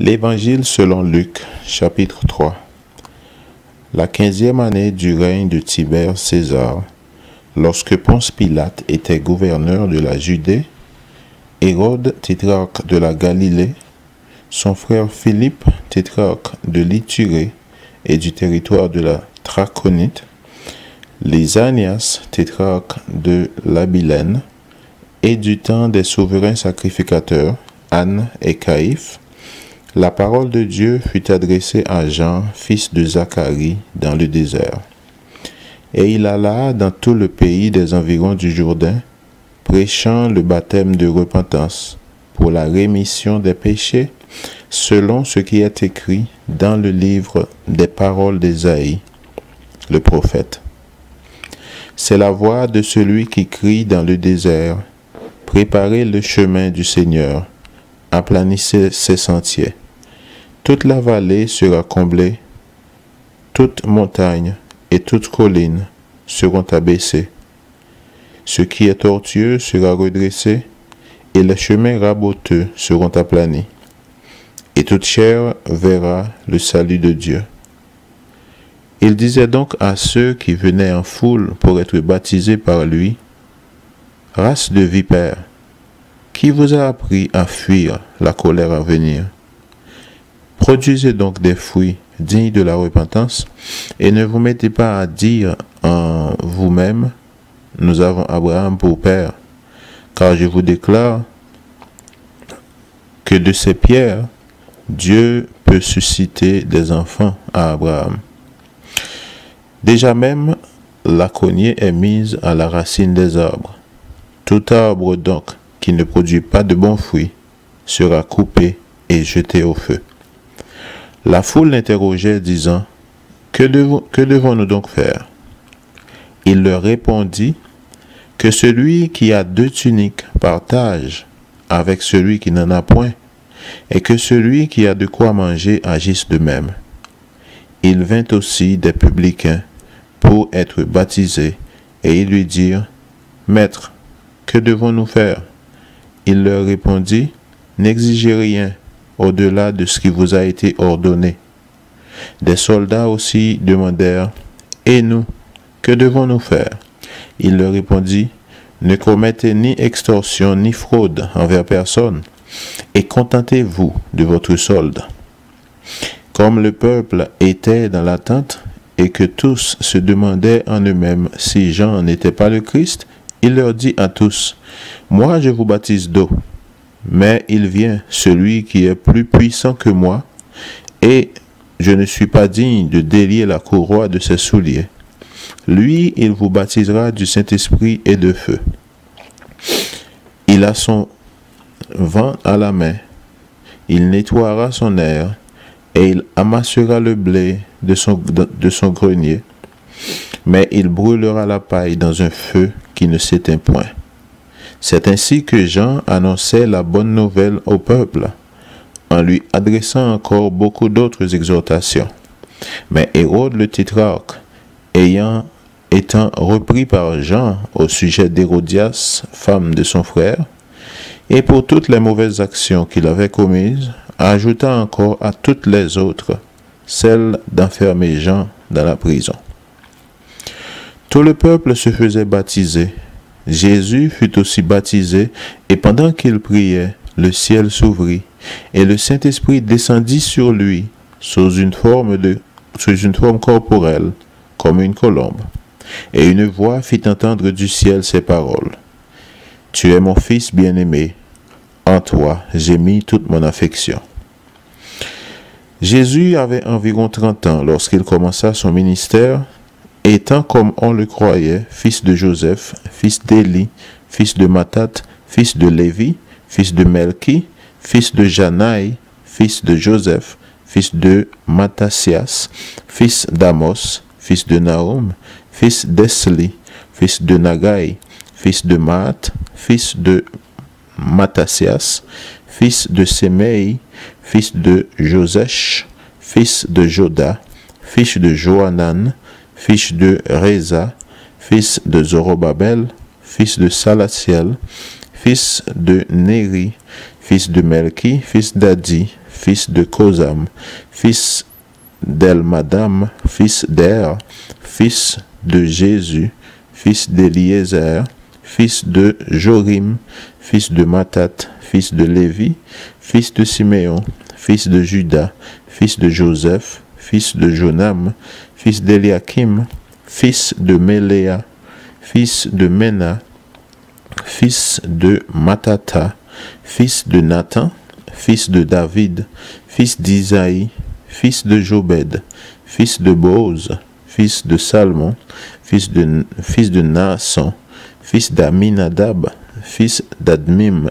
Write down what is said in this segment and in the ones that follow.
L'Évangile selon Luc, chapitre 3. La 15e année du règne de Tibère César, lorsque Ponce Pilate était gouverneur de la Judée, Hérode, tétrarque de la Galilée, son frère Philippe, tétrarque de l'Ithurée et du territoire de la Traconite, Lysanias, tétrarque de l'Abilène, et du temps des souverains sacrificateurs, Anne et Caïphe, la parole de Dieu fut adressée à Jean, fils de Zacharie, dans le désert. Et il alla dans tout le pays des environs du Jourdain, prêchant le baptême de repentance pour la rémission des péchés, selon ce qui est écrit dans le livre des paroles d'Ésaïe, le prophète. C'est la voix de celui qui crie dans le désert, « Préparez le chemin du Seigneur, aplanissez ses sentiers. » Toute la vallée sera comblée, toute montagne et toute colline seront abaissées. Ce qui est tortueux sera redressé, et les chemins raboteux seront aplanis. Et toute chair verra le salut de Dieu. Il disait donc à ceux qui venaient en foule pour être baptisés par lui, « Race de vipères, qui vous a appris à fuir la colère à venir? Produisez donc des fruits dignes de la repentance, et ne vous mettez pas à dire en vous-même, « Nous avons Abraham pour père », car je vous déclare que de ces pierres, Dieu peut susciter des enfants à Abraham. Déjà même, la cognée est mise à la racine des arbres. Tout arbre donc qui ne produit pas de bons fruits sera coupé et jeté au feu. La foule l'interrogeait, disant, « Que devons-nous donc faire ?» Il leur répondit, « Que celui qui a 2 tuniques partage avec celui qui n'en a point, et que celui qui a de quoi manger agisse de même. » Il vint aussi des publicains pour être baptisés, et ils lui dirent, « Maître, que devons-nous faire ?» Il leur répondit, « N'exigez rien au-delà de ce qui vous a été ordonné. » Des soldats aussi demandèrent, « Et nous, que devons-nous faire ?» Il leur répondit, « Ne commettez ni extorsion ni fraude envers personne, et contentez-vous de votre solde. » Comme le peuple était dans l'attente, et que tous se demandaient en eux-mêmes si Jean n'était pas le Christ, il leur dit à tous, « Moi je vous baptise d'eau, mais il vient celui qui est plus puissant que moi, et je ne suis pas digne de délier la courroie de ses souliers. Lui, il vous baptisera du Saint-Esprit et de feu. Il a son vent à la main, il nettoiera son aire, et il amassera le blé de son grenier, mais il brûlera la paille dans un feu qui ne s'éteint point. » C'est ainsi que Jean annonçait la bonne nouvelle au peuple, en lui adressant encore beaucoup d'autres exhortations. Mais Hérode le tétrarque, étant repris par Jean au sujet d'Hérodias, femme de son frère, et pour toutes les mauvaises actions qu'il avait commises, ajouta encore à toutes les autres celle d'enfermer Jean dans la prison. Tout le peuple se faisait baptiser. Jésus fut aussi baptisé, et pendant qu'il priait, le ciel s'ouvrit, et le Saint-Esprit descendit sur lui, sous une forme corporelle, comme une colombe. Et une voix fit entendre du ciel ces paroles, « Tu es mon Fils bien-aimé, en toi j'ai mis toute mon affection. » Jésus avait environ 30 ans lorsqu'il commença son ministère, étant comme on le croyait, fils de Joseph, fils d'Élie, fils de Mathat, fils de Lévi, fils de Melchi, fils de Janaï, fils de Joseph, fils de Mattasias, fils d'Amos, fils de Nahum, fils d'Esli, fils de Nagai, fils de Maat, fils de Mattasias, fils de Semei, fils de Josèche, fils de Joda, fils de Johanan, fils de Reza, fils de Zorobabel, fils de Salatiel, fils de Néri, fils de Melchi, fils d'Adi, fils de Kosam, fils d'Elmadam, fils d'Er, fils de Jésus, fils d'Eliezer, fils de Jorim, fils de Matat, fils de Lévi, fils de Siméon, fils de Juda, fils de Joseph, fils de Jonam, fils d'Eliakim, fils de Méléa, fils de Mena, fils de Matata, fils de Nathan, fils de David, fils d'Isaïe, fils de Jobed, fils de Boz, fils de Salmon, fils de Naasson, fils d'Aminadab, fils d'Admim,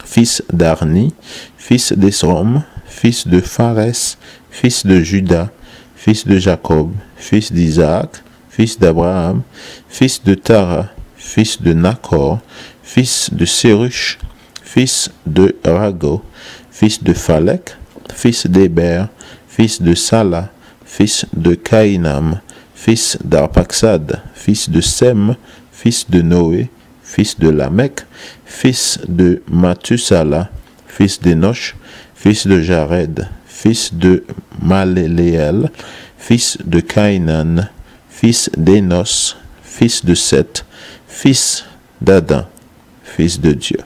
fils d'Arni, fils d'Esrom, fils de Phares, fils de Juda, fils de Jacob, fils d'Isaac, fils d'Abraham, fils de Tara, fils de Nakor, fils de Séruch, fils de Rago, fils de Phalek, fils d'Héber, fils de Sala, fils de Caïnam, fils d'Arpaxad, fils de Sem, fils de Noé, fils de Lamech, fils de Mathusala, fils d'Enoch, fils de Jared, fils de Maléléel, fils de Caïnan, fils d'Énos, fils de Seth, fils d'Adam, fils de Dieu.